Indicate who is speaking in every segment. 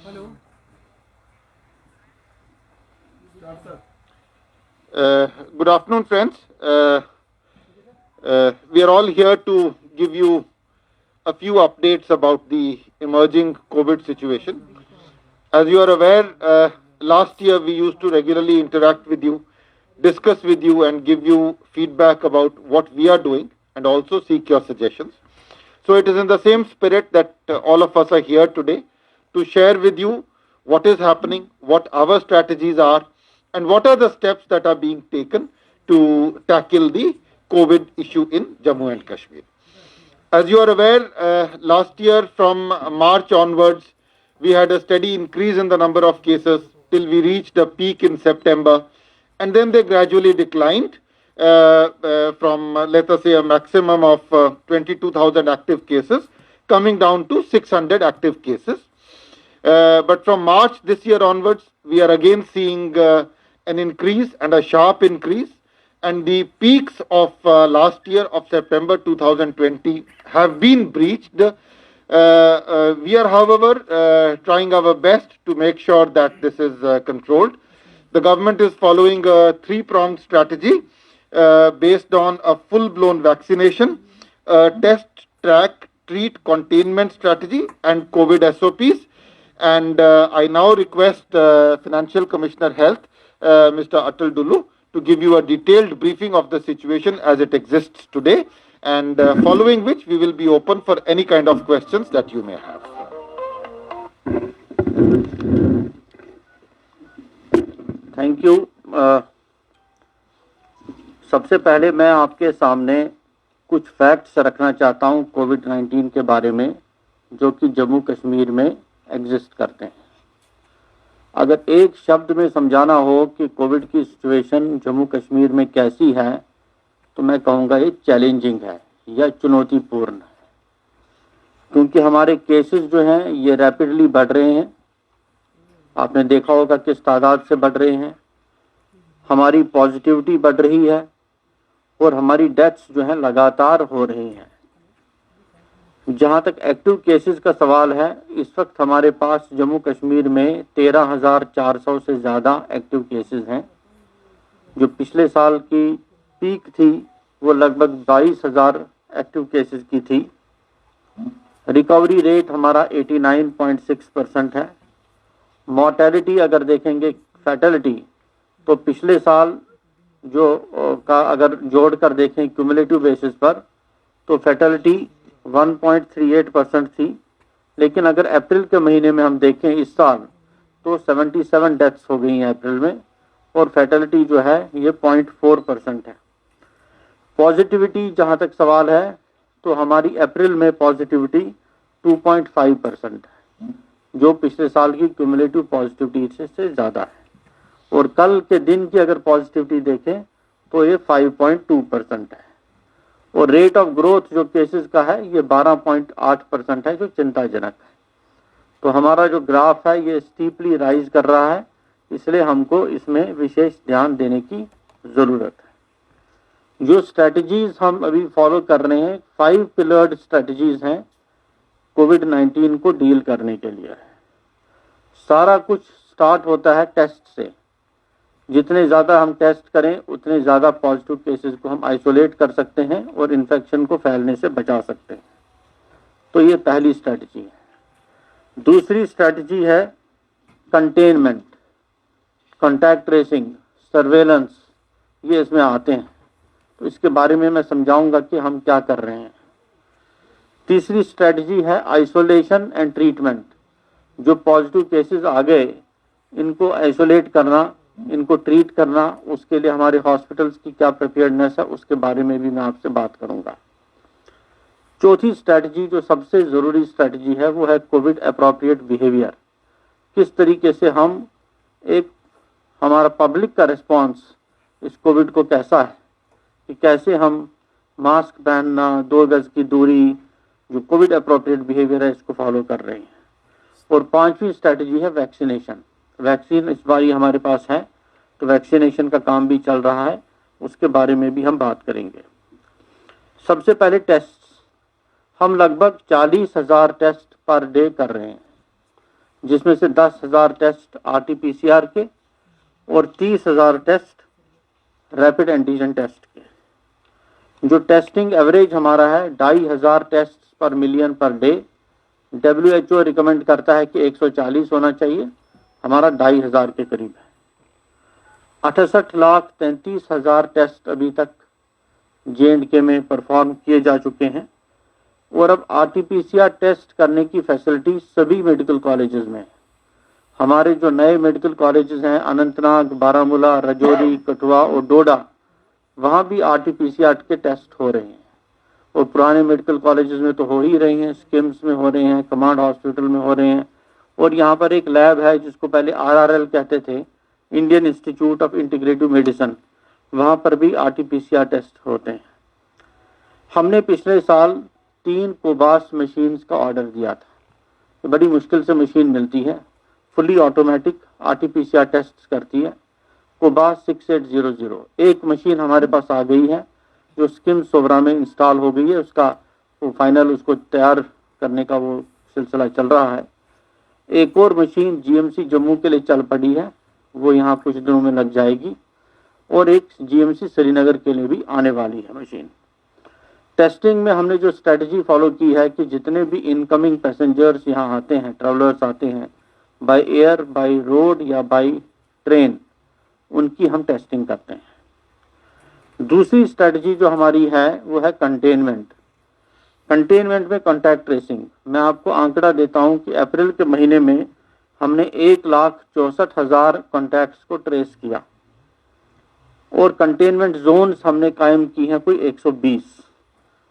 Speaker 1: Good afternoon, friends. We are all here to give you a few updates about the emerging COVID situation. As you are aware, last year we used to regularly interact with you, discuss with you, and give you feedback about what we are doing and also seek your suggestions. So it is in the same spirit that all of us are here today to share with you what is happening, what our strategies are, and what are the steps that are being taken to tackle the COVID issue in Jammu and Kashmir. As you are aware, last year from March onwards, we had a steady increase in the number of cases till we reached a peak in September, and then they gradually declined from, let us say, a maximum of 22,000 active cases, coming down to 600 active cases. But from March this year onwards, we are again seeing an increase and a sharp increase. And the peaks of last year of September 2020 have been breached. We are, however, trying our best to make sure that this is controlled. The government is following a three-pronged strategy based on a full-blown vaccination, test, track, treat, containment strategy, and COVID SOPs. And I now request Financial Commissioner Health, Mr. Atal Dulu, to give you a detailed briefing of the situation as it exists today, and following which we will be open for any kind of questions that you may have.
Speaker 2: Thank you. सबसे पहले मैं आपके सामने कुछ facts रखना चाहता हूं कोविड-19 के बारे में, जो कि जम्मू कश्मीर में एग्जिस्ट करते हैं। अगर एक शब्द में समझाना हो कि कोविड की सिचुएशन जम्मू कश्मीर में कैसी है, तो मैं कहूँगा ये चैलेंजिंग है या चुनौतीपूर्ण है, क्योंकि हमारे केसेस जो हैं ये रैपिडली बढ़ रहे हैं। आपने देखा होगा किस तादाद से बढ़ रहे हैं। हमारी पॉजिटिविटी बढ़ रही है और हमारी डेथ्स जो हैं लगातार हो रही हैं। जहां तक एक्टिव केसेस का सवाल है, इस वक्त हमारे पास जम्मू कश्मीर में 13,400 से ज़्यादा एक्टिव केसेस हैं। जो पिछले साल की पीक थी वो लगभग 22,000 एक्टिव केसेस की थी। रिकवरी रेट हमारा 89.6% है। मॉर्टेलिटी अगर देखेंगे, फैटेलिटी, तो पिछले साल जो का अगर जोड़कर देखें क्यूमुलेटिव बेसिस पर, तो फैटेलिटी 1.38% थी। लेकिन अगर अप्रैल के महीने में हम देखें इस साल, तो 77 डेथ्स हो गई हैं अप्रैल में, और फैटेलिटी जो है ये 0.4% है। पॉजिटिविटी जहां तक सवाल है, तो हमारी अप्रैल में पॉजिटिविटी 2.5% है, जो पिछले साल की क्यूमुलेटिव पॉजिटिविटी से ज़्यादा है। और कल के दिन की अगर पॉजिटिविटी देखें तो ये 5.2% है। और रेट ऑफ ग्रोथ जो केसेस का है ये 12.8% है, जो चिंताजनक है। तो हमारा जो ग्राफ है ये स्टीपली राइज कर रहा है, इसलिए हमको इसमें विशेष ध्यान देने की ज़रूरत है। जो स्ट्रैटेजीज हम अभी फॉलो कर रहे हैं, 5 पिलर्ड स्ट्रैटेजीज हैं कोविड-19 को डील करने के लिए। सारा कुछ स्टार्ट होता है टेस्ट से। जितने ज़्यादा हम टेस्ट करें उतने ज़्यादा पॉजिटिव केसेस को हम आइसोलेट कर सकते हैं और इन्फेक्शन को फैलने से बचा सकते हैं। तो ये पहली स्ट्रैटेजी है। दूसरी स्ट्रैटेजी है कंटेनमेंट, कॉन्टैक्ट ट्रेसिंग, सर्वेलेंस, ये इसमें आते हैं। तो इसके बारे में मैं समझाऊंगा कि हम क्या कर रहे हैं। तीसरी स्ट्रैटेजी है आइसोलेशन एंड ट्रीटमेंट। जो पॉजिटिव केसेस आ गए इनको आइसोलेट करना, इनको ट्रीट करना, उसके लिए हमारे हॉस्पिटल्स की क्या प्रिपेयर्डनेस है, उसके बारे में भी मैं आपसे बात करूंगा। चौथी स्ट्रैटेजी जो सबसे ज़रूरी स्ट्रैटेजी है वो है कोविड अप्रोप्रिएट बिहेवियर। किस तरीके से हम एक, हमारा पब्लिक का रिस्पॉन्स इस कोविड को कैसा है, कि कैसे हम मास्क पहनना, 2 गज की दूरी, जो कोविड अप्रोप्रिएट बिहेवियर है, इसको फॉलो कर रहे हैं। और पांचवी स्ट्रैटेजी है वैक्सीनेशन। वैक्सीन इस बार हमारे पास है, तो वैक्सीनेशन का काम भी चल रहा है, उसके बारे में भी हम बात करेंगे। सबसे पहले टेस्ट, हम लगभग 40,000 टेस्ट पर डे कर रहे हैं, जिसमें से 10,000 टेस्ट RT-PCR के और 30,000 टेस्ट रैपिड एंटीजन टेस्ट के। जो टेस्टिंग एवरेज हमारा है 2,500 टेस्ट पर million per day. WHO recommend करता है कि 140 होना चाहिए, हमारा 2,500 के करीब है। 68,33,000 टेस्ट अभी तक J&K में परफॉर्म किए जा चुके हैं और अब RT-PCR टेस्ट करने की फैसिलिटी सभी मेडिकल कॉलेजेस में है। हमारे जो नए मेडिकल कॉलेजेस हैं अनंतनाग, बारामूला, राजौरी, कठुआ और डोडा, वहाँ भी RT-PCR के टेस्ट हो रहे हैं और पुराने मेडिकल कॉलेजेस में तो हो ही रहे हैं, स्किम्स में हो रहे हैं, कमांड हॉस्पिटल में हो रहे हैं और यहाँ पर एक लैब है जिसको पहले RRL कहते थे, Indian institute of integrative medicine, वहाँ पर भी RT-PCR टेस्ट होते हैं। हमने पिछले साल 3 कोबास मशीन्स का ऑर्डर दिया था। बड़ी मुश्किल से मशीन मिलती है, फुली ऑटोमेटिक RT-PCR टेस्ट करती है। कोबास 6800 एक मशीन हमारे पास आ गई है जो स्किम सोबरा में इंस्टॉल हो गई है, उसका वो फाइनल उसको तैयार करने का वो सिलसिला चल रहा है। एक और मशीन GMC जम्मू के लिए चल पड़ी है, वो यहाँ कुछ दिनों में लग जाएगी और एक GMC श्रीनगर के लिए भी आने वाली है मशीन। टेस्टिंग में हमने जो स्ट्रेटजी फॉलो की है कि जितने भी इनकमिंग पैसेंजर्स यहाँ आते हैं, ट्रैवलर्स आते हैं बाय एयर, बाय रोड या बाय ट्रेन, उनकी हम टेस्टिंग करते हैं। दूसरी स्ट्रेटजी जो हमारी है वो है कंटेनमेंट। कंटेनमेंट में कॉन्टैक्ट ट्रेसिंग। मैं आपको आंकड़ा देता हूं कि अप्रैल के महीने में हमने 1,64,000 कॉन्टैक्ट्स को ट्रेस किया और कंटेनमेंट जोन्स हमने कायम की हैं कोई 120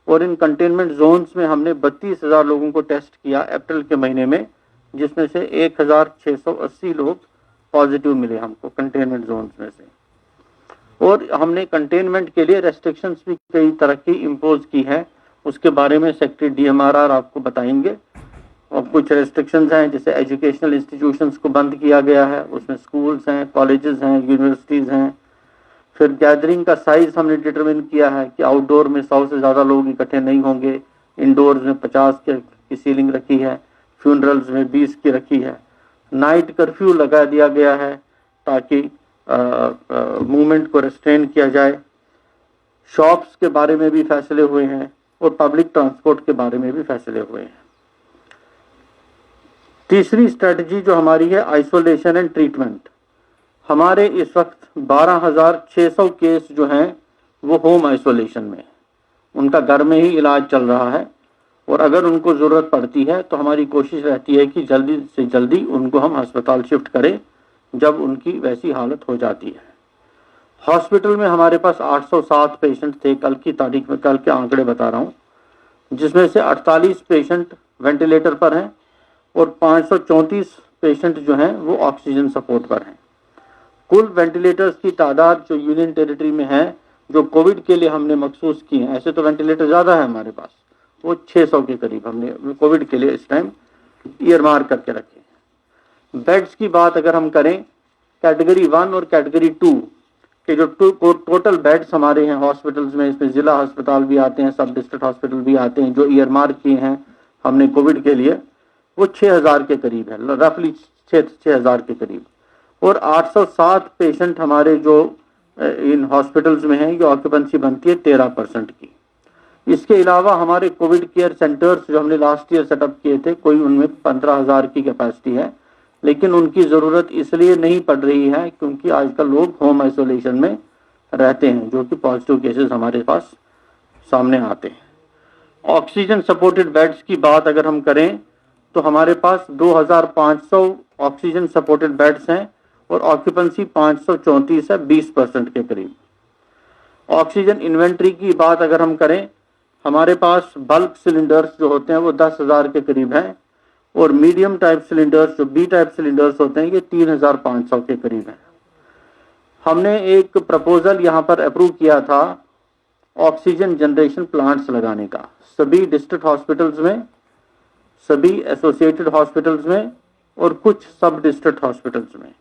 Speaker 2: और इन कंटेनमेंट जोन्स में हमने 32,000 लोगों को टेस्ट किया अप्रैल के महीने में, जिसमें से 1,680 लोग पॉजिटिव मिले हमको कंटेनमेंट जोन्स में से। और हमने कंटेनमेंट के लिए रेस्ट्रिक्शंस भी कई तरह की इम्पोज की है, उसके बारे में सेक्रेटरी DMRR आपको बताएंगे। और कुछ रेस्ट्रिक्शंस हैं, जैसे एजुकेशनल इंस्टीट्यूशंस को बंद किया गया है, उसमें स्कूल्स हैं, कॉलेजेस हैं, यूनिवर्सिटीज़ हैं। फिर गैदरिंग का साइज हमने डिटरमिन किया है कि आउटडोर में 100 से ज़्यादा लोग इकट्ठे नहीं होंगे, इंडोर्स में 50 की सीलिंग रखी है, फ्यूनरल्स में 20 की रखी है। नाइट कर्फ्यू लगा दिया गया है ताकि मूवमेंट को रेस्ट्रेन किया जाए। शॉप्स के बारे में भी फैसले हुए हैं और पब्लिक ट्रांसपोर्ट के बारे में भी फैसले हुए हैं। तीसरी स्ट्रेटजी जो हमारी है आइसोलेशन एंड ट्रीटमेंट। हमारे इस वक्त 12,600 केस जो हैं वो होम आइसोलेशन में, उनका घर में ही इलाज चल रहा है और अगर उनको ज़रूरत पड़ती है तो हमारी कोशिश रहती है कि जल्दी से जल्दी उनको हम अस्पताल शिफ्ट करें जब उनकी वैसी हालत हो जाती है। हॉस्पिटल में हमारे पास 807 पेशेंट थे कल की तारीख में, कल के आंकड़े बता रहा हूँ, जिसमें से 48 पेशेंट वेंटिलेटर पर हैं और 534 पेशेंट जो हैं वो ऑक्सीजन सपोर्ट पर हैं। कुल वेंटिलेटर्स की तादाद जो यूनियन टेरिटरी में है जो कोविड के लिए हमने मखसूस की हैं, ऐसे तो वेंटिलेटर ज़्यादा है हमारे पास, वो 600 के करीब हमने कोविड के लिए इस टाइम ईयर मार्क करके रखे। बेड्स की बात अगर हम करें, कैटेगरी 1 और कैटेगरी 2 के जो टोटल बेड्स हमारे हैं हॉस्पिटल्स में, इसमें ज़िला अस्पताल भी आते हैं, सब डिस्ट्रिक्ट हॉस्पिटल भी आते हैं, जो ईयर मार्क किए हैं हमने कोविड के लिए, वो 6,000 के करीब है, रफली 6,000 के करीब। और 807 पेशेंट हमारे जो इन हॉस्पिटल्स में हैं, ये ऑक्यूपेंसी बनती है 13% की। इसके अलावा हमारे कोविड केयर सेंटर्स जो हमने लास्ट ईयर सेटअप किए थे, कोई उनमें 15,000 की कैपेसिटी है, लेकिन उनकी ज़रूरत इसलिए नहीं पड़ रही है क्योंकि आजकल लोग होम आइसोलेशन में रहते हैं, जो कि पॉजिटिव केसेस हमारे पास सामने आते हैं। ऑक्सीजन सपोर्टेड बेड्स की बात अगर हम करें तो हमारे पास 2,500 ऑक्सीजन सपोर्टेड बेड्स हैं और ऑक्यूपेंसी 534 है, 20% के करीब। ऑक्सीजन इन्वेंट्री की बात अगर हम करें, हमारे पास बल्क सिलेंडर्स जो होते हैं वो 10,000 के करीब हैं और मीडियम टाइप सिलेंडर्स जो B टाइप सिलेंडर्स होते हैं ये 3,500 के करीब हैं। हमने एक प्रपोजल यहाँ पर अप्रूव किया था ऑक्सीजन जनरेशन प्लांट्स लगाने का, सभी डिस्ट्रिक्ट हॉस्पिटल्स में, सभी एसोसिएटेड हॉस्पिटल्स में और कुछ सब डिस्ट्रिक्ट हॉस्पिटल्स में।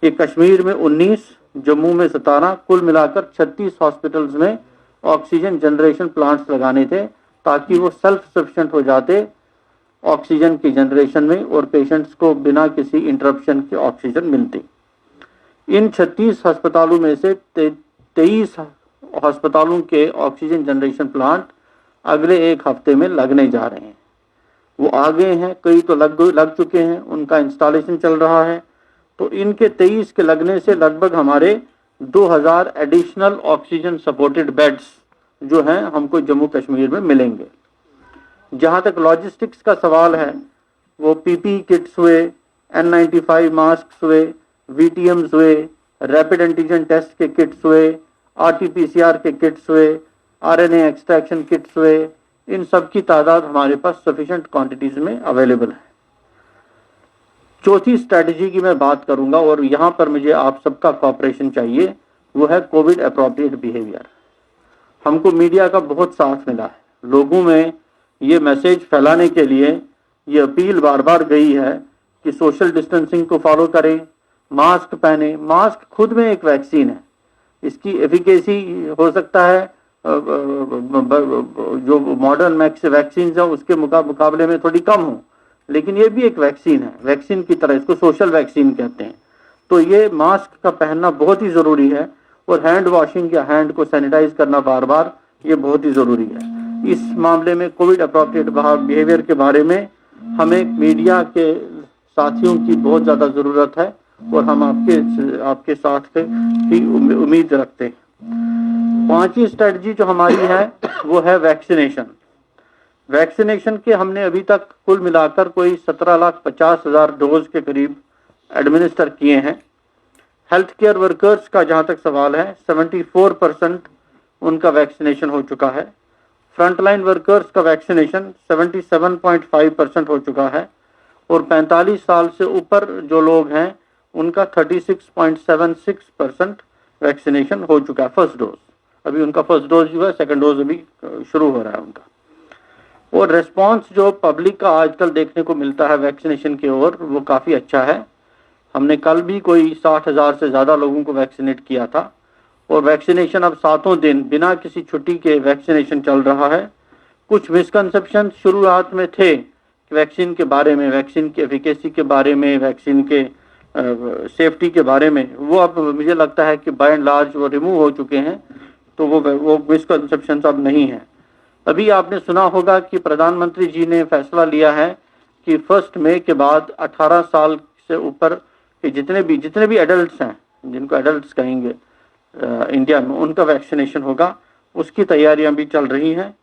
Speaker 2: ये कश्मीर में 19, जम्मू में 17, कुल मिलाकर 36 हॉस्पिटल्स में ऑक्सीजन जनरेशन प्लांट्स लगाने थे ताकि वो सेल्फ सफिशिएंट हो जाते ऑक्सीजन की जनरेशन में और पेशेंट्स को बिना किसी इंटरप्शन के ऑक्सीजन मिलती। इन 36 अस्पतालों में से 23 अस्पतालों के ऑक्सीजन जनरेशन प्लांट अगले एक हफ्ते में लगने जा रहे हैं। वो आ गए हैं, कई तो लग चुके हैं, उनका इंस्टॉलेशन चल रहा है। तो इनके 23 के लगने से लगभग हमारे 2000 एडिशनल ऑक्सीजन सपोर्टेड बेड्स जो हैं हमको जम्मू कश्मीर में मिलेंगे। जहां तक लॉजिस्टिक्स का सवाल है, वो पीपी किट्स हुए, N95 मास्क हुए, VTMs हुए, रैपिड एंटीजन टेस्ट के किट्स हुए, RT-PCR के किट्स हुए, RNA एक्सट्रैक्शन किट्स हुए, इन सब की तादाद हमारे पास सफिशिएंट क्वांटिटीज में अवेलेबल है। चौथी स्ट्रैटेजी की मैं बात करूंगा और यहां पर मुझे आप सबका कॉपरेशन चाहिए, वो है कोविड अप्रोप्रिएट बिहेवियर। हमको मीडिया का बहुत साथ मिला है, लोगों में ये मैसेज फैलाने के लिए ये अपील बार बार गई है कि सोशल डिस्टेंसिंग को फॉलो करें, मास्क पहने। मास्क खुद में एक वैक्सीन है, इसकी एफिकेसी हो सकता है जो मॉडर्न वैक्सीन है उसके मुकाबले में थोड़ी कम हो, लेकिन ये भी एक वैक्सीन है, वैक्सीन की तरह, इसको सोशल वैक्सीन कहते हैं। तो ये मास्क का पहनना बहुत ही जरूरी है और हैंड वॉशिंग या हैंड को सैनिटाइज करना बार बार, ये बहुत ही जरूरी है। इस मामले में कोविड अप्रोप्रिएट बिहेवियर के बारे में हमें मीडिया के साथियों की बहुत ज्यादा जरूरत है और हम आपके साथ की उम्मीद रखते हैं। पांचवी स्ट्रेटजी जो हमारी है वो है वैक्सीनेशन। वैक्सीनेशन के हमने अभी तक कुल मिलाकर कोई 17,50,000 डोज के करीब एडमिनिस्टर किए हैं। हेल्थ केयर वर्कर्स का जहां तक सवाल है, 74% उनका वैक्सीनेशन हो चुका है। फ्रंटलाइन वर्कर्स का वैक्सीनेशन 77.5% हो चुका है और 45 साल से ऊपर जो लोग हैं उनका 36.76% वैक्सीनेशन हो चुका है, फर्स्ट डोज। अभी उनका फर्स्ट डोज जो है, सेकंड डोज अभी शुरू हो रहा है उनका। और रेस्पॉन्स जो पब्लिक का आजकल देखने को मिलता है वैक्सीनेशन की ओर, वो काफ़ी अच्छा है। हमने कल भी कोई 60,000 से ज़्यादा लोगों को वैक्सीनेट किया था और वैक्सीनेशन अब 7 दिन बिना किसी छुट्टी के वैक्सीनेशन चल रहा है। कुछ मिसकंसेप्शन शुरुआत में थे वैक्सीन के बारे में, वैक्सीन की एफिकेसी के बारे में, वैक्सीन के सेफ्टी के बारे में, वो अब मुझे लगता है कि बाय एंड लार्ज वो रिमूव हो चुके हैं, तो वो मिसकंसेप्शन अब नहीं है। अभी आपने सुना होगा कि प्रधानमंत्री जी ने फैसला लिया है कि 1 मई के बाद 18 साल से ऊपर के जितने भी एडल्ट्स हैं, जिनको एडल्ट्स कहेंगे इंडिया में, उनका वैक्सीनेशन होगा। उसकी तैयारियां भी चल रही हैं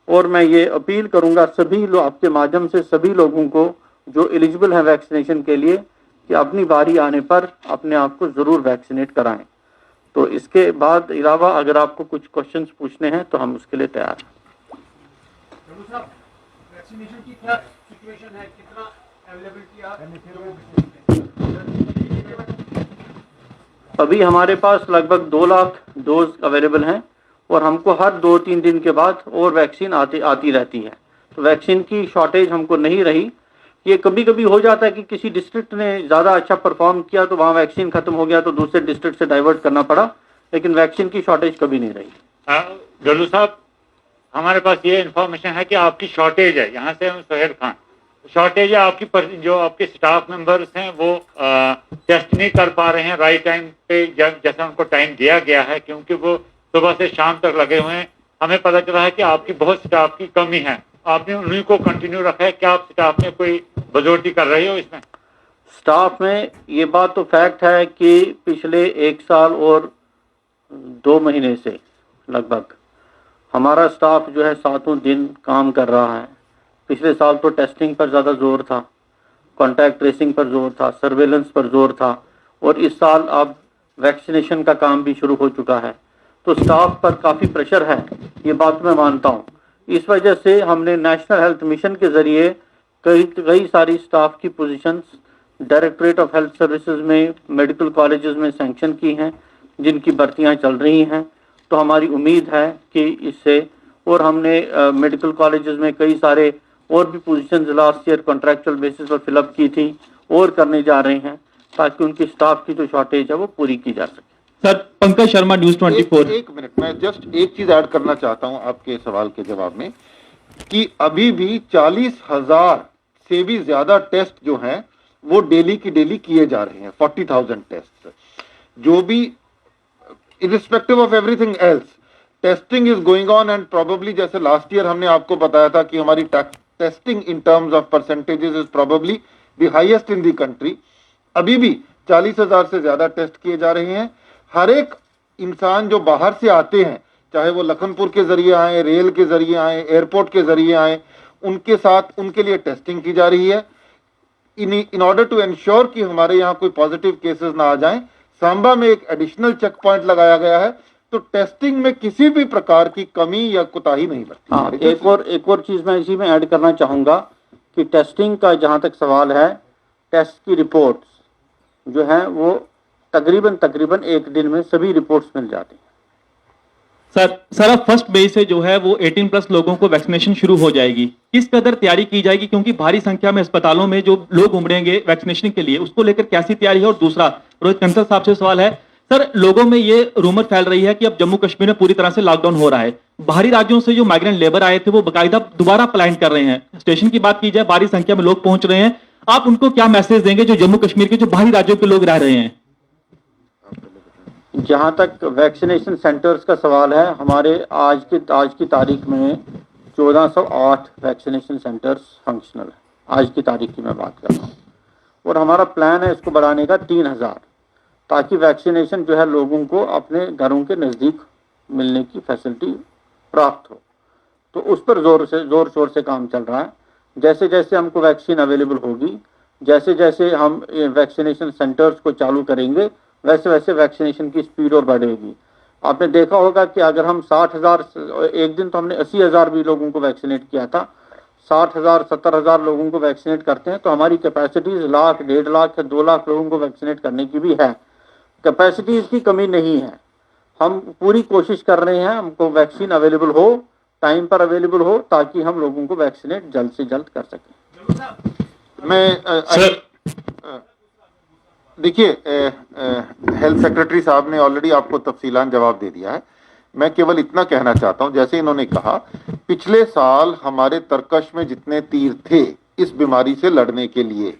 Speaker 2: और मैं ये अपील करूंगा सभी लोग, आपके माध्यम से सभी लोगों को जो एलिजिबल हैं वैक्सीनेशन के लिए, कि अपनी बारी आने पर अपने आप को जरूर वैक्सीनेट कराएं। तो इसके बाद अलावा अगर आपको कुछ क्वेश्चंस पूछने हैं तो हम उसके लिए तैयार हैं।
Speaker 3: वैक्सीनेशन की क्या सिचुएशन है, कितना अवेलेबिलिटी
Speaker 2: अभी हमारे पास लगभग 2 लाख डोज अवेलेबल हैं और हमको हर 2-3 दिन के बाद और वैक्सीन आती रहती है। तो वैक्सीन की शॉर्टेज हमको नहीं रही। ये कभी कभी हो जाता है कि किसी डिस्ट्रिक्ट ने ज़्यादा अच्छा परफॉर्म किया तो वहाँ वैक्सीन खत्म हो गया तो दूसरे डिस्ट्रिक्ट से डाइवर्ट करना पड़ा, लेकिन वैक्सीन की शॉर्टेज कभी नहीं रही।
Speaker 4: डल्लू साहब, हमारे पास ये इन्फॉर्मेशन है कि आपकी शॉर्टेज है, यहाँ से हम सोहेल खान, शॉर्टेज है आपकी जो आपके स्टाफ मेंबर्स हैं वो टेस्ट नहीं कर पा रहे हैं राइट टाइम पे, जैसा उनको टाइम दिया गया है, क्योंकि वो सुबह से शाम तक लगे हुए हैं। हमें पता चला है कि आपकी बहुत स्टाफ की कमी है, आपने उन्हीं को कंटिन्यू रखा है, क्या आप स्टाफ में कोई बजौटी कर रहे हो इसमें?
Speaker 2: स्टाफ में ये बात तो फैक्ट है कि पिछले 1 साल और 2 महीने से लगभग हमारा स्टाफ जो है 7 दिन काम कर रहा है। पिछले साल तो टेस्टिंग पर ज़्यादा जोर था, कॉन्टैक्ट ट्रेसिंग पर जोर था, सर्वेलेंस पर जोर था और इस साल अब वैक्सीनेशन का काम भी शुरू हो चुका है। तो स्टाफ पर काफ़ी प्रेशर है, ये बात मैं मानता हूँ। इस वजह से हमने नेशनल हेल्थ मिशन के ज़रिए कई सारी स्टाफ की positions directorate of health services में, मेडिकल कॉलेजेस में सैंक्शन की हैं, जिनकी भर्तियां चल रही हैं। तो हमारी उम्मीद है कि इससे, और हमने मेडिकल कॉलेजेस में कई सारे और भी positions last year contractual basis पर फिलअप की थी और करने जा रहे हैं, ताकि उनकी स्टाफ की जो शॉर्टेज है वो पूरी की जा सके।
Speaker 5: Sir, Pankaj Sharma, news 24।
Speaker 1: एक मिनट, मैं जस्ट एक चीज ऐड करना चाहता हूं आपके सवाल के जवाब में, कि अभी भी 40,000 से भी ज्यादा टेस्ट जो हैं वो डेली की डेली किए जा रहे हैं, 40,000 टेस्ट। जो भी irrespective of everything else, testing is going on and probably जैसे last year हमने आपको बताया था कि हमारी testing in terms of percentages is probably the highest in the country। अभी भी 40,000 से ज्यादा टेस्ट किए जा रहे हैं। हर एक इंसान जो बाहर से आते हैं, चाहे वो लखनपुर के जरिए आए, रेल के जरिए आए, एयरपोर्ट के जरिए आए, उनके साथ उनके लिए टेस्टिंग की जा रही है इन ऑर्डर टू एंश्योर कि हमारे यहाँ कोई पॉजिटिव केसेस ना आ जाएं। सांबा में एक एडिशनल चेक पॉइंट लगाया गया है, तो टेस्टिंग में किसी भी प्रकार की कमी या कोताही नहीं बरती।
Speaker 2: हाँ, एक और चीज मैं इसी में ऐड करना चाहूंगा कि टेस्टिंग का जहां तक सवाल है, टेस्ट की रिपोर्ट्स जो हैं वो तकरीबन एक दिन में सभी रिपोर्ट्स मिल जाती हैं।
Speaker 5: सर अब 1 मई से जो है वो 18+ लोगों को वैक्सीनेशन शुरू हो जाएगी। किस कदर तैयारी की जाएगी, क्योंकि भारी संख्या में अस्पतालों में जो लोग उमड़ेंगे वैक्सीनेशन के लिए, उसको लेकर कैसी तैयारी है? और दूसरा रोहित कंसल साहब से सवाल है, सर लोगों में ये रूमर फैल रही है कि अब जम्मू कश्मीर में पूरी तरह से लॉकडाउन हो रहा है। बाहरी राज्यों से जो माइग्रेंट लेबर आए थे वो बाकायदा दोबारा पलायन कर रहे हैं। स्टेशन की बात की जाए, भारी संख्या में लोग पहुंच रहे हैं। आप उनको क्या मैसेज देंगे जो जम्मू कश्मीर के जो बाहरी राज्यों के लोग रह रहे हैं?
Speaker 2: जहां तक वैक्सीनेशन सेंटर्स का सवाल है, हमारे आज की तारीख में 1408 वैक्सीनेशन सेंटर्स फंक्शनल है। आज की तारीख की मैं बात कर रहा हूँ, और हमारा प्लान है इसको बढ़ाने का 3000, ताकि वैक्सीनेशन जो है लोगों को अपने घरों के नज़दीक मिलने की फैसिलिटी प्राप्त हो। तो उस पर जोर शोर से काम चल रहा है। जैसे जैसे हमको वैक्सीन अवेलेबल होगी, जैसे जैसे हम वैक्सीनेशन सेंटर्स को चालू करेंगे, वैसे वैसे वैक्सीनेशन की स्पीड और बढ़ेगी। आपने देखा होगा कि अगर हम 60,000, एक दिन तो हमने 80,000 भी लोगों को वैक्सीनेट किया था, 60,000 70,000 लोगों को वैक्सीनेट करते हैं तो हमारी कैपेसिटीज 1,00,000 1.5 लाख या 2 लाख लोगों को वैक्सीनेट करने की भी है। कैपेसिटीज की कमी नहीं है, हम पूरी कोशिश कर रहे हैं हमको वैक्सीन अवेलेबल हो, टाइम पर अवेलेबल हो, ताकि हम लोगों को वैक्सीनेट जल्द से जल्द कर सकें।
Speaker 1: मैं देखिए, हेल्थ सेक्रेटरी साहब ने ऑलरेडी आपको तफसीलान जवाब दे दिया है। मैं केवल इतना कहना चाहता हूं, जैसे इन्होंने कहा पिछले साल हमारे तरकश में जितने तीर थे इस बीमारी से लड़ने के लिए,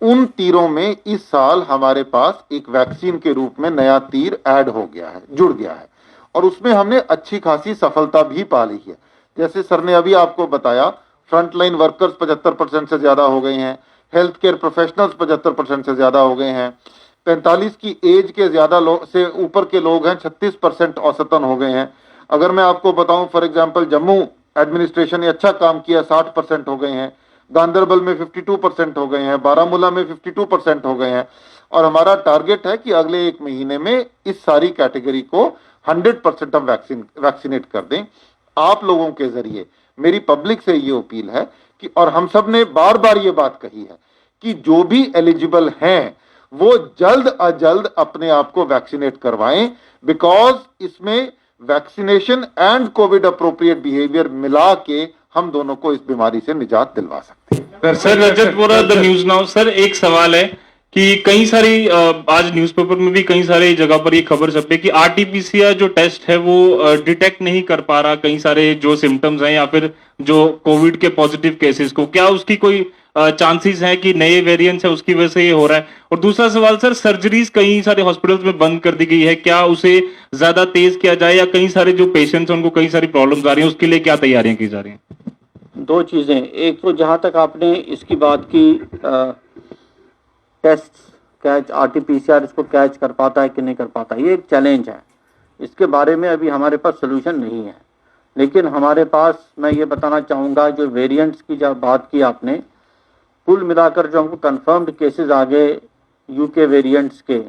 Speaker 1: उन तीरों में इस साल हमारे पास एक वैक्सीन के रूप में नया तीर ऐड हो गया है, जुड़ गया है, और उसमें हमने अच्छी खासी सफलता भी पा ली है। जैसे सर ने अभी आपको बताया, फ्रंटलाइन वर्कर्स 75% से ज्यादा हो गए हैं, हेल्थ केयर प्रोफेशनल्स 75% से ज्यादा हो गए हैं, 45 की एज के ज्यादा से ऊपर के लोग हैं 36% औसतन हो गए हैं। अगर मैं आपको बताऊं, फॉर एग्जांपल जम्मू एडमिनिस्ट्रेशन ने अच्छा काम किया, 60% हो गए हैं, गांदरबल में 52% हो गए हैं, बारामूला में 52% हो गए हैं, और हमारा टारगेट है कि अगले 1 महीने में इस सारी कैटेगरी को 100% हम वैक्सीनेट कर दें। आप लोगों के जरिए मेरी पब्लिक से ये अपील है कि, और हम सब ने बार बार ये बात कही है कि जो भी एलिजिबल हैं वो जल्द अज जल्द अपने आप को वैक्सीनेट करवाएं, बिकॉज इसमें vaccination and Covid appropriate behaviour मिला के हम दोनों को इस बीमारी से निजात दिलवा सकते हैं।
Speaker 6: Sir Rajat Bora, the news now. Sir एक सवाल है कि कई सारी आज न्यूज़पेपर में भी कई सारे जगह पर ये खबर छपी कि आरटीपीसीआर जो टेस्ट है वो डिटेक्ट नहीं कर पा रहा कई सारे जो सिम्टम्स हैं या फिर जो कोविड के पॉजिटिव केसेस को। क्या उसकी कोई चांसेस हैं कि नए वेरिएंट्स है उसकी वजह से ये हो रहा है? और दूसरा सवाल सर, सर्जरीज कई सारे हॉस्पिटल्स में बंद कर दी गई है, क्या उसे ज्यादा तेज किया जाए, या कई सारे जो पेशेंट्स हैं उनको कई सारी प्रॉब्लम्स आ रही हैं, उसके लिए क्या तैयारियां की जा रही हैं?
Speaker 2: दो चीजें, एक तो जहां तक आपने इसकी बात की, टेस्ट कैच आरटीपीसीआर इसको कैच कर पाता है कि नहीं कर पाता, ये एक चैलेंज है। इसके बारे में अभी हमारे पास सोल्यूशन नहीं है, लेकिन हमारे पास, मैं ये बताना चाहूँगा, जो वेरिएंट्स की जब बात की आपने, कुल मिलाकर जो हमको कंफर्म्ड केसेस आ गए यूके वेरिएंट्स के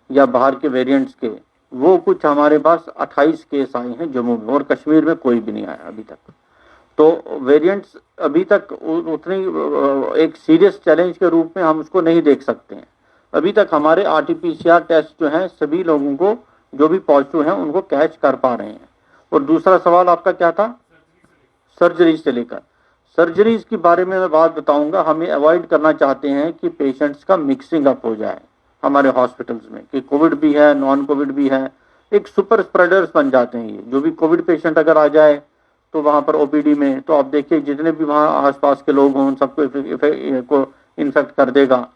Speaker 2: या बाहर के वेरिएंट्स के, वो कुछ हमारे पास 28 केस आए हैं जम्मू में, और कश्मीर में कोई भी नहीं आया अभी तक। तो वेरिएंट्स अभी तक उतनी एक सीरियस चैलेंज के रूप में हम उसको नहीं देख सकते हैं। अभी तक हमारे आरटीपीसीआर टेस्ट जो हैं सभी लोगों को जो भी पॉजिटिव हैं उनको कैच कर पा रहे हैं। और दूसरा सवाल आपका क्या था? सर्जरीज से लेकर, सर्जरीज के बारे में मैं बात बताऊंगा। हमें अवॉइड करना चाहते हैं कि पेशेंट्स का मिक्सिंग अप हो जाए हमारे हॉस्पिटल्स में, कि कोविड भी है नॉन कोविड भी है, एक सुपर स्प्रेडर्स बन जाते हैं ये। जो भी कोविड पेशेंट अगर आ जाए तो वहाँ पर ओपीडी में तो आप देखिए जितने भी वहाँ आसपास के लोग हों उन सबको को इन्फेक्ट कर देगा।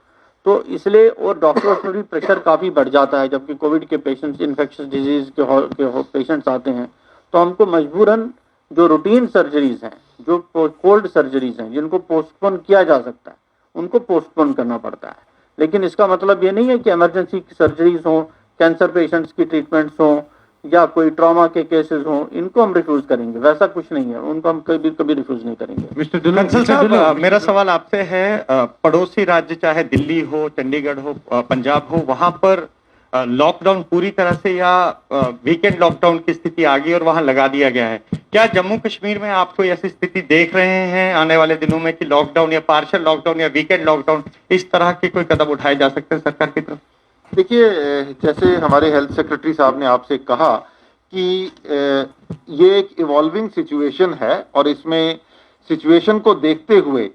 Speaker 2: तो इसलिए और डॉक्टर्स पर भी प्रेशर काफ़ी बढ़ जाता है। जबकि कोविड के पेशेंट्स, इन्फेक्शस डिजीज के पेशेंट्स आते हैं तो हमको मजबूरन जो रूटीन सर्जरीज हैं, जो कोल्ड सर्जरीज हैं, जिनको पोस्टपोन किया जा सकता है, उनको पोस्टपोन करना पड़ता है। लेकिन इसका मतलब ये नहीं है कि इमरजेंसी की सर्जरीज हों, कैंसर पेशेंट्स की ट्रीटमेंट्स हों या कोई ट्रॉमा के केसेस हों, इनको हम रिफ्यूज करेंगे। वैसा कुछ नहीं है, उनको हम कभी रिफ्यूज नहीं करेंगे।
Speaker 7: मिस्टर कंसल साहब, मेरा सवाल आपसे है, पड़ोसी राज्य चाहे दिल्ली हो, चंडीगढ़ हो, पंजाब हो, वहां पर लॉकडाउन पूरी तरह से या वीकेंड लॉकडाउन की स्थिति आ गई और वहां लगा दिया गया है। क्या जम्मू कश्मीर में आप कोई ऐसी स्थिति देख रहे हैं आने वाले दिनों में कि लॉकडाउन या पार्शियल लॉकडाउन या वीकेंड लॉकडाउन, इस तरह के कोई कदम उठाए जा सकते हैं सरकार की तरफ?
Speaker 1: देखिए, जैसे हमारे हेल्थ सेक्रेटरी साहब ने आपसे कहा कि ये एक इवॉल्विंग सिचुएशन है और इसमें सिचुएशन को देखते हुए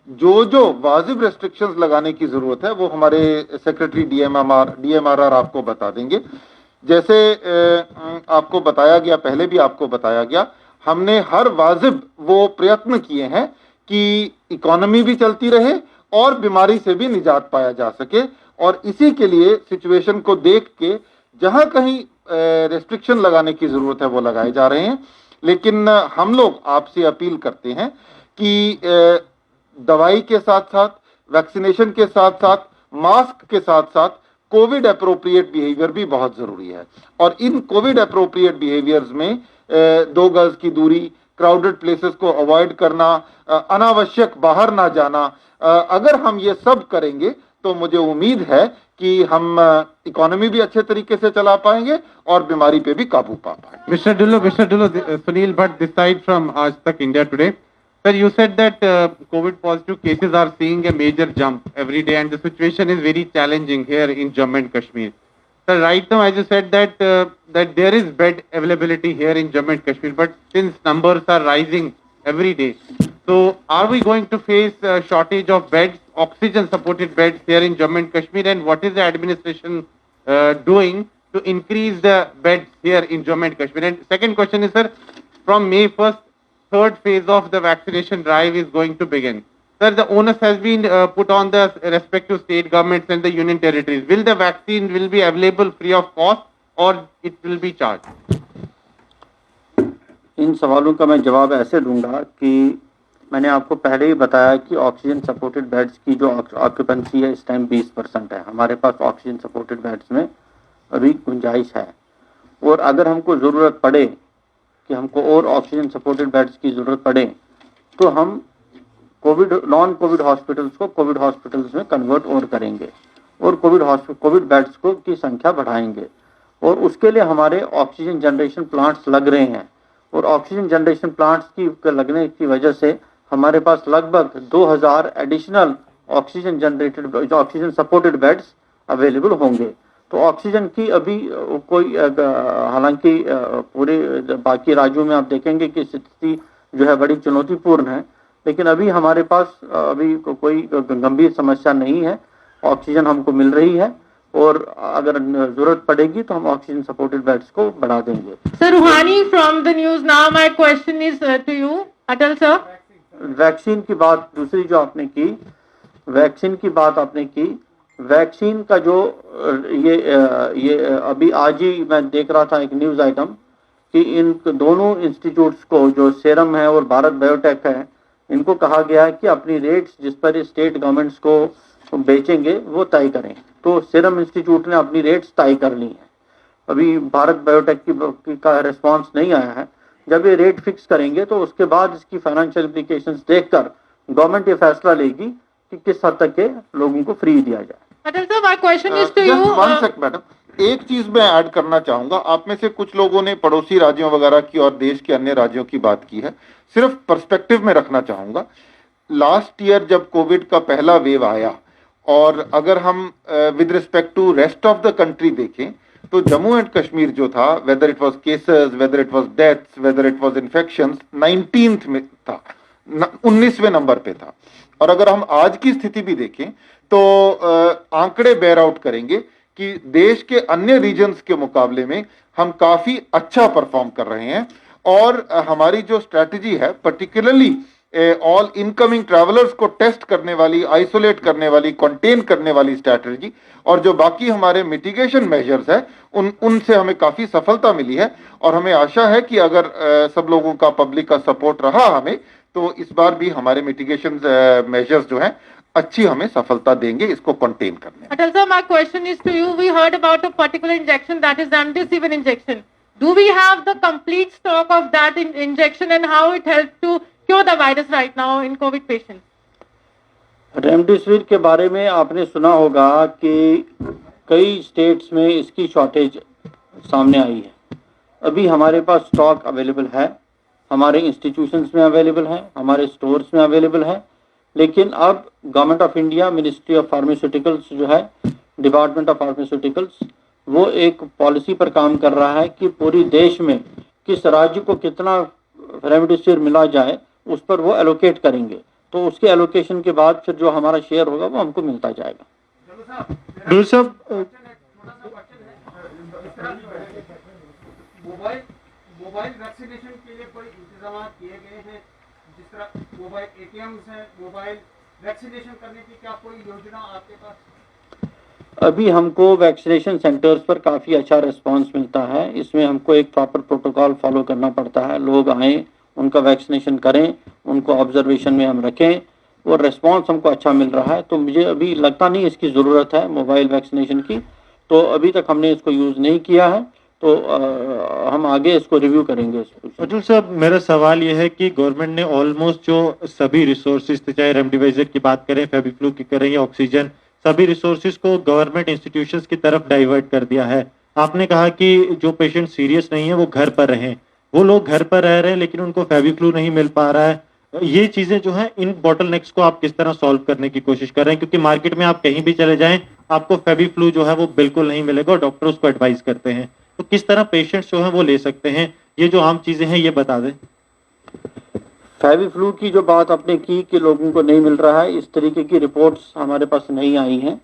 Speaker 1: जो वाजिब रेस्ट्रिक्शंस लगाने की जरूरत है वो हमारे सेक्रेटरी डीएमआरआर आपको बता देंगे। जैसे आपको बताया गया, पहले भी आपको बताया गया, हमने हर वाजिब वो प्रयत्न किए हैं कि इकोनॉमी भी चलती रहे और बीमारी से भी निजात पाया जा सके। और इसी के लिए सिचुएशन को देख के जहां कहीं रेस्ट्रिक्शन लगाने की जरूरत है वो लगाए जा रहे हैं। लेकिन हम लोग आपसे अपील करते हैं कि दवाई के साथ साथ, वैक्सीनेशन के साथ साथ, मास्क के साथ साथ कोविड अप्रोप्रिएट बिहेवियर भी बहुत जरूरी है। और इन कोविड अप्रोप्रिएट बिहेवियर्स में 2 गज की दूरी, क्राउडेड प्लेसेस को अवॉइड करना, अनावश्यक बाहर ना जाना, अगर हम ये सब करेंगे तो मुझे उम्मीद है कि हम इकोनॉमी भी अच्छे तरीके से चला पाएंगे और बीमारी पे भी काबू पा पाएंगे।
Speaker 7: Mr. Dullo, Sunil Bhatt this side from Aaj Tak India today. Sir, you said that COVID positive cases are seeing a major jump every day and the situation is very challenging here in Jammu and Kashmir. Sir, right now as you said that that there is bed availability here in Jammu and Kashmir, but since numbers are rising every day, so are we going to face a shortage of beds, oxygen supported beds here in Jammu and Kashmir, and what is the administration doing to increase the beds here in Jammu and Kashmir? And second question is, sir, from May 1st, third phase of the vaccination drive is going to begin. Sir, the onus has been put on the respective state governments and the union territories. Will the vaccine will be available free of cost or it will be charged?
Speaker 2: इन सवालों का मैं जवाब ऐसे दूंगा कि मैंने आपको पहले ही बताया कि ऑक्सीजन सपोर्टेड बेड्स की जो ऑक्यूपेंसी है इस टाइम 20% है। हमारे पास ऑक्सीजन सपोर्टेड बेड्स में अभी गुंजाइश है और अगर हमको ज़रूरत पड़े कि हमको और ऑक्सीजन सपोर्टेड बेड्स की ज़रूरत पड़े तो हम नॉन कोविड हॉस्पिटल्स को कोविड हॉस्पिटल्स में कन्वर्ट और करेंगे और कोविड बेड्स को की संख्या बढ़ाएंगे। और उसके लिए हमारे ऑक्सीजन जनरेशन प्लांट्स लग रहे हैं और ऑक्सीजन जनरेशन प्लांट्स की लगने की वजह से हमारे पास लगभग 2000 additional oxygen supported beds available होंगे। तो ऑक्सीजन की अभी कोई हालांकि पूरे बाकी राज्यों में आप देखेंगे कि स्थिति जो है बड़ी चुनौतीपूर्ण है, लेकिन अभी हमारे पास अभी कोई गंभीर समस्या नहीं है। ऑक्सीजन हमको मिल रही है और अगर जरूरत पड़ेगी तो हम ऑक्सीजन सपोर्टेड बेड्स को बढ़ा देंगे।
Speaker 8: Sir Ruhani from the news now. My question is to you, Atal sir.
Speaker 2: Vaccine की बात दूसरी जो आपने की, वैक्सीन की बात आपने की, वैक्सीन का जो ये अभी आज ही मैं देख रहा था एक न्यूज़ आइटम कि इन दोनों इंस्टीट्यूट्स को जो सीरम है और भारत बायोटेक है, इनको कहा गया है कि अपनी रेट्स जिस पर ये स्टेट गवर्नमेंट्स को बेचेंगे वो तय करें। तो सीरम इंस्टीट्यूट ने अपनी रेट्स तय कर ली हैं। अभी भारत बायोटेक का रिस्पांस नहीं आया है। जब ये रेट फिक्स करेंगे तो उसके बाद इसकी फाइनेंशियल इम्प्लीकेशंस देखकर गवर्नमेंट ये फैसला लेगी कि किस हद तक के लोगों को फ्री दिया जाए।
Speaker 8: Atal sir, my question is to you.
Speaker 1: One second madam, एक चीज मैं ऐड करना चाहूंगा। आप में से कुछ लोगों ने पड़ोसी राज्यों वगैरह की और देश के अन्य राज्यों की बात की है, सिर्फ पर्सपेक्टिव में रखना चाहूंगा। लास्ट ईयर जब कोविड का पहला वेव आया और अगर हम with respect to rest of the country देखें तो जम्मू एंड कश्मीर जो था, whether it was cases, whether it was deaths, whether it was infections, 19th में था, 19वें नंबर पे था। और अगर हम आज की स्थिति भी देखें तो आंकड़े बेयर आउट करेंगे कि देश के अन्य रीजन्स के मुकाबले में हम काफी अच्छा परफॉर्म कर रहे हैं। और हमारी जो स्ट्रैटेजी है पर्टिकुलरली ऑल इनकमिंग ट्रैवलर्स को टेस्ट करने वाली, आइसोलेट करने वाली, कंटेन करने वाली स्ट्रैटेजी, और जो बाकी हमारे मिटिगेशन मेजर्स है उनसे हमें काफी सफलता मिली है। और हमें आशा है कि अगर सब लोगों का, पब्लिक का सपोर्ट रहा हमें, तो इस बार भी हमारे मिटिगेशन मेजर्स जो हैं अच्छी हमें सफलता देंगे इसको कंटेन करने में।
Speaker 8: Atal sir, my question is to you. We heard about a particular injection, that is remdesivir injection. Do we have the complete stock of that injection, and how it helps to cure the virus right now in COVID patients?
Speaker 2: Remdesivir के बारे में आपने सुना होगा कि कई states में इसकी शॉर्टेज सामने आई है। अभी हमारे पास स्टॉक अवेलेबल है, हमारे इंस्टीट्यूशंस में अवेलेबल है, हमारे स्टोर्स में अवेलेबल है, लेकिन अब government of India, ministry of pharmaceuticals जो है, डिपार्टमेंट ऑफ फार्मास्यूटिकल्स, वो एक पॉलिसी पर काम कर रहा है कि पूरी देश में किस राज्य को कितना रेमडेसिविर मिला जाए, उस पर वो एलोकेट करेंगे। तो उसके एलोकेशन के बाद फिर जो हमारा शेयर होगा वो हमको मिलता जाएगा।
Speaker 6: डॉक्टर साहब,
Speaker 3: मोबाइल वैक्सीनेशन के लिए कोई इंतजाम किए गए हैं? जिस तरह मोबाइल एटीएम्स हैं, मोबाइल वैक्सीनेशन करने की क्या कोई योजना आपके पास?
Speaker 2: अभी हमको वैक्सीनेशन सेंटर्स पर काफ़ी अच्छा रिस्पांस मिलता है। इसमें हमको एक प्रॉपर प्रोटोकॉल फॉलो करना पड़ता है। लोग आएँ, उनका वैक्सीनेशन करें, उनको ऑब्जर्वेशन में हम रखें, और रिस्पांस हमको अच्छा मिल रहा है। तो मुझे अभी लगता नहीं इसकी ज़रूरत है मोबाइल वैक्सीनेशन की, तो अभी तक हमने इसको यूज़ नहीं किया है। तो हम आगे इसको रिव्यू करेंगे।
Speaker 9: अतुल साहब, मेरा सवाल यह है कि गवर्नमेंट ने ऑलमोस्ट जो सभी रिसोर्सेज, चाहे रेमडेसिविर की बात करें, फेविफ्लू की करें या ऑक्सीजन, सभी रिसोर्सेज को गवर्नमेंट इंस्टीट्यूशंस की तरफ डाइवर्ट कर दिया है। आपने कहा कि जो पेशेंट सीरियस नहीं है वो घर पर रहें, वो लोग घर पर रह रहे हैं लेकिन उनको फेविफ्लू नहीं मिल पा रहा है। ये चीजें जो है, इन बॉटलनेक्स को आप किस तरह सॉल्व करने की कोशिश कर रहे हैं? क्योंकि मार्केट में आप कहीं भी चले जाएं, आपको फेविफ्लू जो है वो बिल्कुल नहीं मिलेगा और डॉक्टर उसको एडवाइस करते हैं। तो किस तरह पेशेंट्स जो है वो ले सकते हैं? ये जो आम चीजें हैं ये बता दें।
Speaker 2: फेविफ्लू की जो बात आपने की कि लोगों को नहीं मिल रहा है, इस तरीके की रिपोर्ट्स हमारे पास नहीं आई हैं।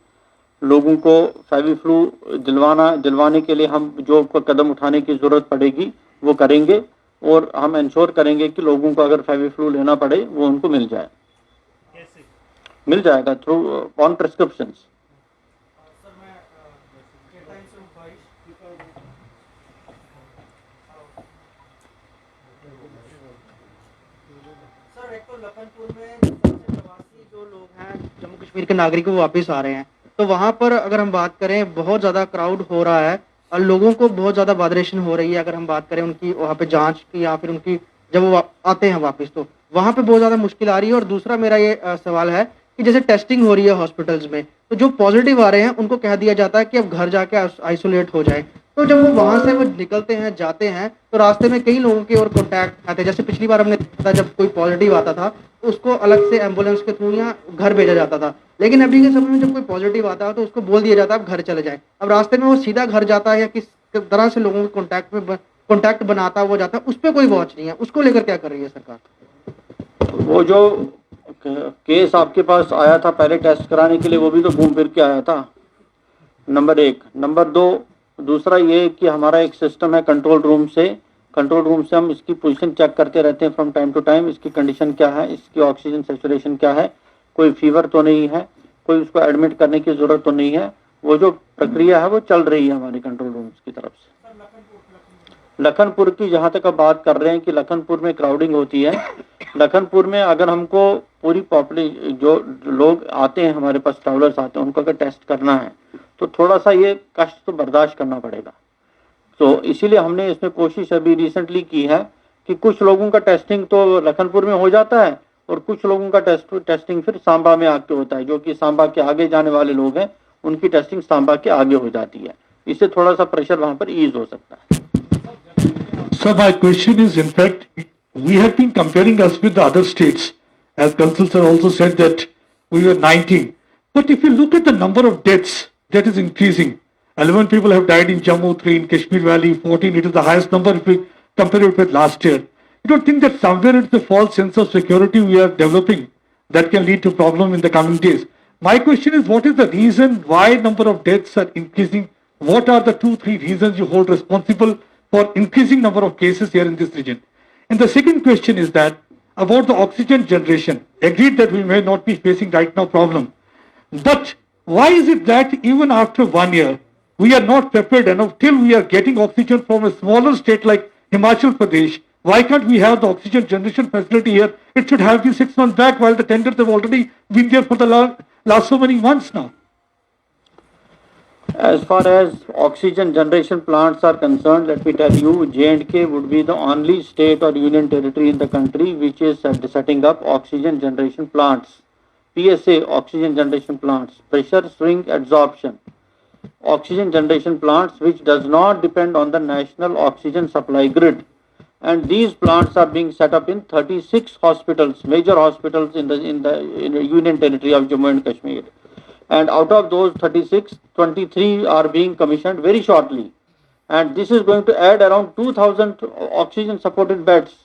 Speaker 2: लोगों को फेविफ्लू दिलवाने के लिए हम जो कदम उठाने की ज़रूरत पड़ेगी वो करेंगे, और हम इंश्योर करेंगे कि लोगों को अगर फेविफ्लू लेना पड़े वो उनको मिल जाए। मिल जाएगा थ्रू ऑन प्रिस्क्रिप्शंस।
Speaker 10: सर, एक तो लखनपुर में प्रवासी जो लोग हैं, जम्मू कश्मीर के नागरिक, वो वापस आ रहे हैं, तो वहाँ पर अगर हम बात करें बहुत ज़्यादा क्राउड हो रहा है और लोगों को बहुत ज़्यादा वाइब्रेशन हो रही है। अगर हम बात करें उनकी वहाँ पे जांच की या फिर उनकी जब वो आते हैं वापस, तो वहाँ पे बहुत ज़्यादा मुश्किल आ रही है। और दूसरा मेरा ये सवाल है कि जैसे टेस्टिंग हो रही है हॉस्पिटल्स में, तो जो पॉजिटिव आ रहे हैं उनको कह दिया जाता है कि अब घर जाके आइसोलेट हो जाए। तो जब वो वहाँ से वो निकलते हैं, जाते हैं, तो रास्ते में कई लोगों के और कॉन्टैक्ट आते हैं। जैसे पिछली बार हमने देखा, जब कोई पॉजिटिव आता था उसको अलग से एम्बुलेंस के थ्रू या घर भेजा जाता था, लेकिन अभी के समय में जब कोई पॉजिटिव आता है तो उसको बोल दिया जाता है अब घर चले जाए। अब रास्ते में वो सीधा घर जाता है या किस तरह से लोगों के कॉन्टैक्ट बनाता वो जाता है, उस पर कोई वॉच नहीं है। उसको लेकर क्या कर रही है सरकार?
Speaker 2: वो जो केस आपके पास आया था पहले टेस्ट कराने के लिए, वो भी तो घूम फिर के आया था, नंबर 1। नंबर 2, दूसरा ये कि हमारा एक सिस्टम है कंट्रोल रूम से हम इसकी पोजीशन चेक करते रहते हैं फ्रॉम टाइम टू टाइम। इसकी कंडीशन क्या है, इसकी ऑक्सीजन सैचुरेशन क्या है, कोई फीवर तो नहीं है, कोई उसको एडमिट करने की ज़रूरत तो नहीं है। वो जो प्रक्रिया है वो चल रही है हमारी कंट्रोल रूम्स की तरफ से। लखनपुर की जहाँ तक आप बात कर रहे हैं कि लखनपुर में क्राउडिंग होती है, लखनपुर में अगर हमको पूरी पॉपुलेशन जो लोग आते हैं हमारे पास, ट्रैवलर्स आते हैं, उनको अगर टेस्ट करना है तो थोड़ा सा ये कष्ट तो बर्दाश्त करना पड़ेगा। तो इसीलिए हमने इसमें कोशिश अभी रिसेंटली की है कि कुछ लोगों का टेस्टिंग तो लखनपुर में हो जाता है और कुछ लोगों का टेस्टिंग फिर सांबा में आके होता है। जो कि सांबा के आगे जाने वाले लोग हैं उनकी टेस्टिंग सांबा के आगे हो जाती है। इससे थोड़ा सा प्रेशर वहां पर ईज हो सकता है।
Speaker 11: So my question is, in fact, we have been comparing us with the other states. As Consul sir also said that we were 19. But if you look at the number of deaths, that is increasing. 11 people have died in Jammu, 3 in Kashmir Valley, 14. It is the highest number if we compare it with last year. You don't think that somewhere it's a false sense of security we are developing that can lead to problem in the coming days? My question is, what is the reason why number of deaths are increasing? What are the 2-3 reasons you hold responsible for increasing number of cases here in this region? And the second question is that about the oxygen generation. Agreed that we may not be facing right now problem. But why is it that even after 1 year, we are not prepared enough till we are getting oxygen from a smaller state like Himachal Pradesh? Why can't we have the oxygen generation facility here? It should have been 6 months back, while the tenders have already been there for the last so many months now.
Speaker 2: As far as oxygen generation plants are concerned, let me tell you, J&K would be the only state or union territory in the country which is setting up oxygen generation plants. PSA, oxygen generation plants, pressure swing adsorption, oxygen generation plants which does not depend on the national oxygen supply grid. And these plants are being set up in 36 hospitals, major hospitals in the union territory of Jammu and Kashmir. And out of those 36, 23 are being commissioned very shortly. And this is going to add around 2,000 oxygen supported beds.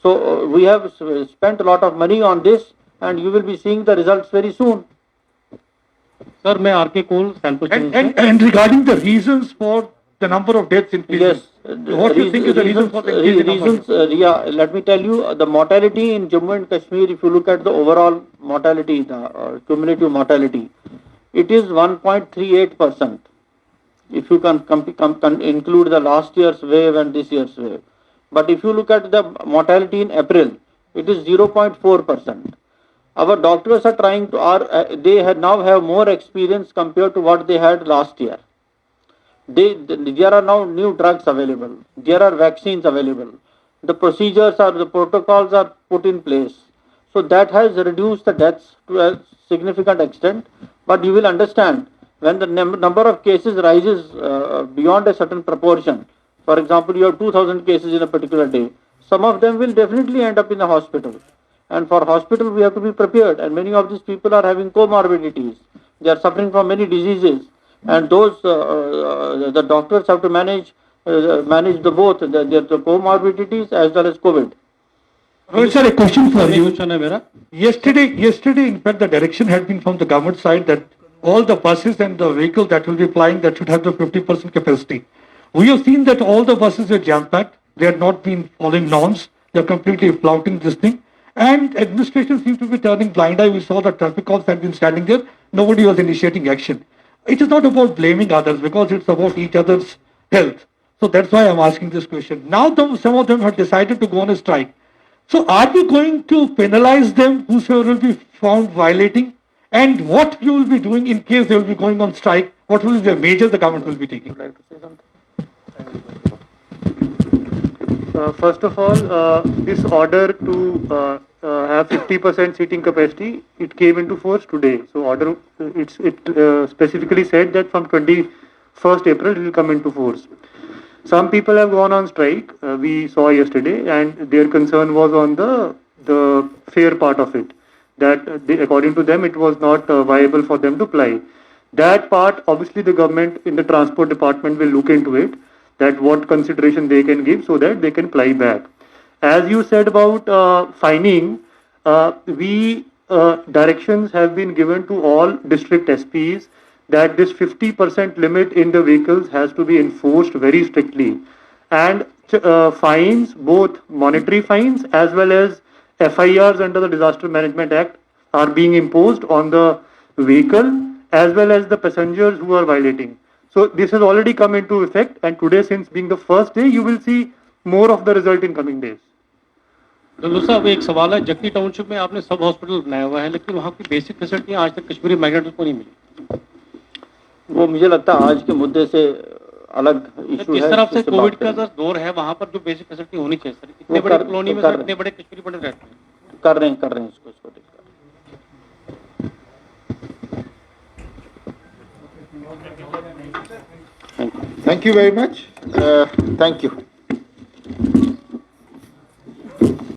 Speaker 2: So we have spent a lot of money on this, and you will be seeing the results very soon.
Speaker 9: Sir, मैं are के कोल Sainpur
Speaker 11: And regarding the reasons for the number of deaths increasing,
Speaker 2: Yes.
Speaker 11: what do you think is the reason for the increase in number?
Speaker 2: Yeah, let me tell you, the mortality in Jammu and Kashmir, if you look at the overall mortality, the cumulative mortality, it is 1.38%. If you can include the last year's wave and this year's wave. But if you look at the mortality in April, it is 0.4%. Our doctors are trying to, they now have more experience compared to what they had last year. There are now new drugs available. There are vaccines available. The procedures the protocols are put in place. So that has reduced the deaths to a significant extent. But you will understand, when the number of cases rises beyond a certain proportion, for example, you have 2,000 cases in a particular day, some of them will definitely end up in the hospital. And for hospital, we have to be prepared. And many of these people are having comorbidities. They are suffering from many diseases. And those, the doctors have to manage the both, the comorbidities as well as COVID.
Speaker 11: Rohit sir, a question for you. Yesterday, in fact, the direction had been from the government side that all the buses and the vehicles that will be flying, that should have the 50% capacity. We have seen that all the buses are jam-packed. They have not been following norms. They are completely flouting this thing. And administration seems to be turning blind eye. We saw that traffic cops had been standing there. Nobody was initiating action. It is not about blaming others because it's about each other's health. So that's why I'm asking this question. Now some of them have decided to go on a strike. So are we going to penalize them, whosoever will be found violating? And what you will be doing in case they will be going on strike? What will be the measures the government will be taking?
Speaker 12: First of all, this order to have 50% seating capacity, it came into force today. So order, it specifically said that from 21st April it will come into force. Some people have gone on strike, we saw yesterday, and their concern was on the fare part of it. That according to them, it was not viable for them to ply. That part, obviously the government in the transport department will look into it, that what consideration they can give so that they can ply back. As you said about fining, directions have been given to all district SPs that this 50% limit in the vehicles has to be enforced very strictly. And fines, both monetary fines as well as FIRs under the Disaster Management Act are being imposed on the vehicle as well as the passengers who are violating. So this has already come into effect, and today, since being the first day, you will see more of the result in coming days.
Speaker 9: डल्लू साहब, एक सवाल है, Jackie township में आपने सब hospital बनाया हुआ है, लेकिन वहाँ की बेसिक फैसिलिटियाँ आज तक कश्मीरी माइग्रेंट्स को नहीं मिली।
Speaker 2: वो मुझे लगता है आज के मुद्दे से अलग इशू है।
Speaker 9: जिस तरफ से कोविड का दौर है, वहाँ पर जो बेसिक फैसिलिटी होनी चाहिए सर, इतने बड़े कॉलोनी में सर इतने बड़े कश्मीरी बड़े रहते हैं।
Speaker 2: कर रहे हैं इसको
Speaker 1: Thank you very much. Thank you.